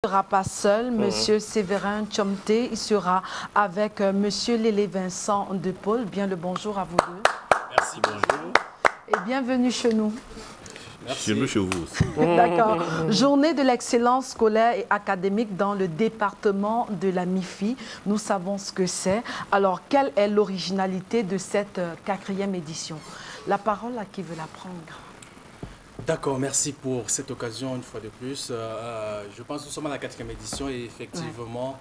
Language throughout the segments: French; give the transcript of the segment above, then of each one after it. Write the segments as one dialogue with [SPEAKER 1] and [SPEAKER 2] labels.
[SPEAKER 1] Il ne sera pas seul, Monsieur Séverin Tchomté, il sera avec Monsieur Lélé Vincent de Paul. Bien le bonjour à vous deux.
[SPEAKER 2] Merci, bonjour.
[SPEAKER 1] Et bienvenue chez nous.
[SPEAKER 2] Merci.
[SPEAKER 3] Chez vous aussi.
[SPEAKER 1] D'accord. Journée de l'excellence scolaire et académique dans le département de la MIFI. Nous savons ce que c'est. Alors, quelle est l'originalité de cette 4e édition? La parole à qui veut la prendre?
[SPEAKER 2] D'accord, merci pour cette occasion une fois de plus. Je pense que nous sommes à la 4e édition et effectivement,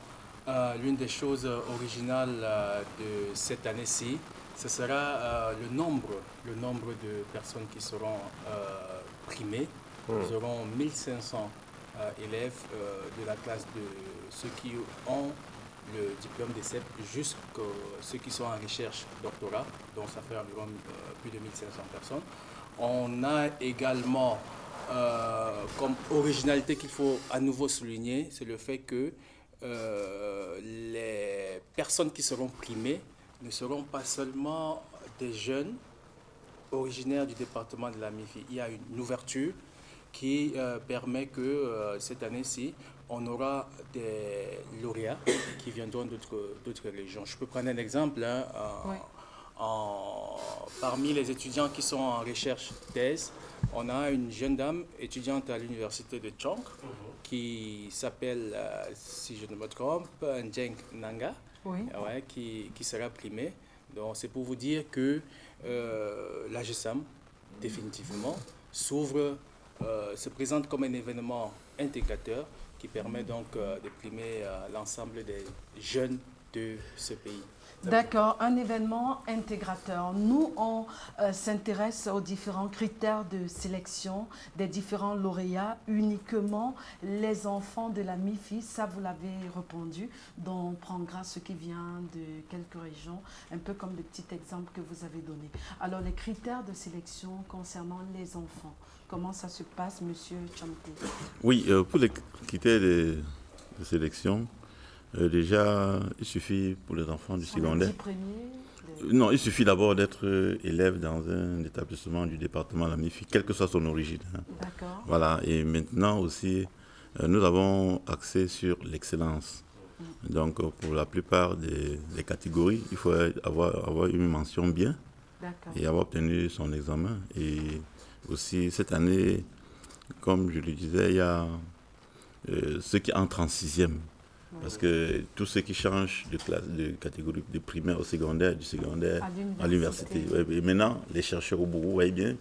[SPEAKER 2] l'une des choses originales de cette année-ci, ce sera le nombre de personnes qui seront primées. Nous aurons 1500 élèves de la classe de ceux qui ont le diplôme des CEP jusqu'à ceux qui sont en recherche doctorat, donc ça fait environ plus de 1500 personnes. On a également, comme originalité qu'il faut à nouveau souligner, c'est le fait que les personnes qui seront primées ne seront pas seulement des jeunes originaires du département de la MIFI. Il y a une ouverture qui permet que cette année-ci, on aura des lauréats qui viendront d'autres régions. Je peux prendre un exemple. Parmi les étudiants qui sont en recherche thèse, on a une jeune dame étudiante à l'université de Chong qui s'appelle, si je ne me trompe, Njeng Nanga, qui sera primée. Donc c'est pour vous dire que la GESAM, définitivement, se présente comme un événement intégrateur qui permet donc de primer l'ensemble des jeunes de ce pays.
[SPEAKER 1] D'accord, un événement intégrateur. Nous, on s'intéresse aux différents critères de sélection des différents lauréats, uniquement les enfants de la MIFI, ça vous l'avez répondu, dont on prendra ce qui vient de quelques régions, un peu comme le petit exemple que vous avez donné. Alors, les critères de sélection concernant les enfants, comment ça se passe, Monsieur Tchomté?
[SPEAKER 3] Oui, pour les critères de sélection, déjà, il suffit pour les enfants du secondaire. Non, il suffit d'abord d'être élève dans un établissement du département de la MIFI, quelle que soit son origine.
[SPEAKER 1] D'accord.
[SPEAKER 3] Voilà, et maintenant aussi, nous avons axé sur l'excellence. Donc, pour la plupart des catégories, il faut avoir une mention bien et avoir obtenu son examen. Et aussi, cette année, comme je le disais, il y a ceux qui entrent en 6e. Parce que tous ceux qui changent de classe, de catégorie de primaire au secondaire, du secondaire à l'université. Et maintenant, les chercheurs au bout, vous voyez bien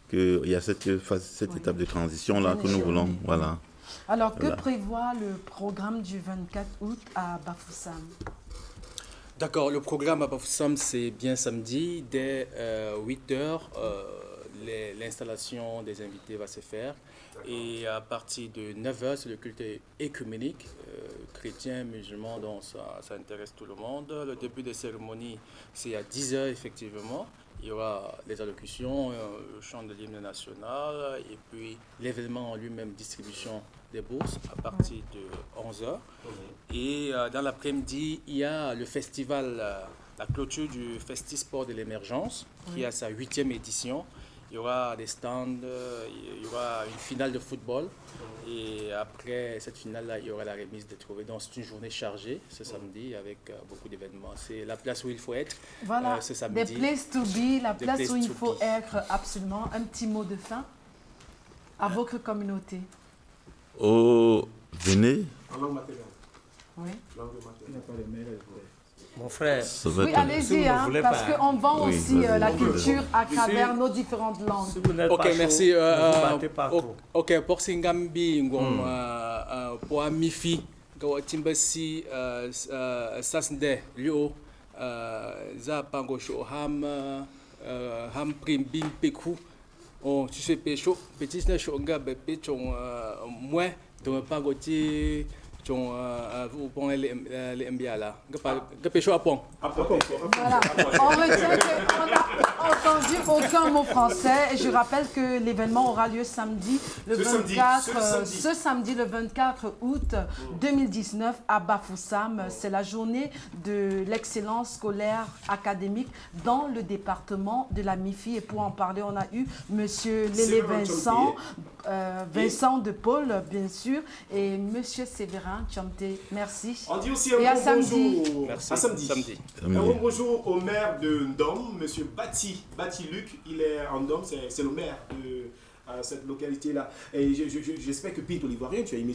[SPEAKER 3] qu'il y a cette étape de transition-là que nous voulons. Voilà.
[SPEAKER 1] Alors, que prévoit le programme du 24 août à Bafoussam?
[SPEAKER 2] D'accord, le programme à Bafoussam, c'est bien samedi. Dès 8 h, l'installation des invités va se faire. Et à partir de 9 h, c'est le culte écuménique, chrétien, musulman, donc ça intéresse tout le monde. Le début des cérémonies, c'est à 10 h, effectivement. Il y aura les allocutions, le chant de l'hymne national, et puis l'événement en lui-même, distribution des bourses, à partir de 11 h. Et dans l'après-midi, il y a le festival, la clôture du Festisport de l'émergence, qui a sa 8e édition. Il y aura des stands, il y aura une finale de football et après cette finale-là, il y aura la remise des trophées. Donc c'est une journée chargée ce samedi avec beaucoup d'événements. C'est la place où il faut être ce samedi.
[SPEAKER 1] Des places to be, la place où il faut être absolument. Un petit mot de fin à votre communauté.
[SPEAKER 3] Oh, venez.
[SPEAKER 4] En langue maternelle.
[SPEAKER 1] Oui.
[SPEAKER 4] Langue maternelle.
[SPEAKER 5] Mon frère,
[SPEAKER 1] oui, allez-y, parce qu'on vend aussi la culture à travers nos différentes langues.
[SPEAKER 5] Si vous n'êtes
[SPEAKER 2] Ok,
[SPEAKER 5] pas
[SPEAKER 2] merci.
[SPEAKER 5] chaud, ne vous battez pas trop.
[SPEAKER 2] Ok, pour Singambi, pour Mifi, Timbasi, Sasnde, Lio, Zapango Show, Ham Prim Bing Peku, tu sais, Pécho, Petit Snatch, Ngab, Péchon, moi, dans Pangoti. Vous prenez les MBA là.
[SPEAKER 1] Voilà. On retient qu'on n'a entendu aucun mot français. Je rappelle que l'événement aura lieu samedi, ce samedi, le 24 août 2019 à Bafoussam. C'est la journée de l'excellence scolaire académique dans le département de la MIFI. Et pour en parler, on a eu Monsieur Lélé Vincent Vincent de Paul, bien sûr, et Monsieur Séverin Tchamté. Merci.
[SPEAKER 6] On dit aussi un bon bonjour. Merci. À samedi. Un bon bonjour au maire de Ndom, Monsieur Bati Luc. Il est en Ndom, c'est le maire de cette localité-là. Et j'espère que Pete Olivoirien, tu as aimé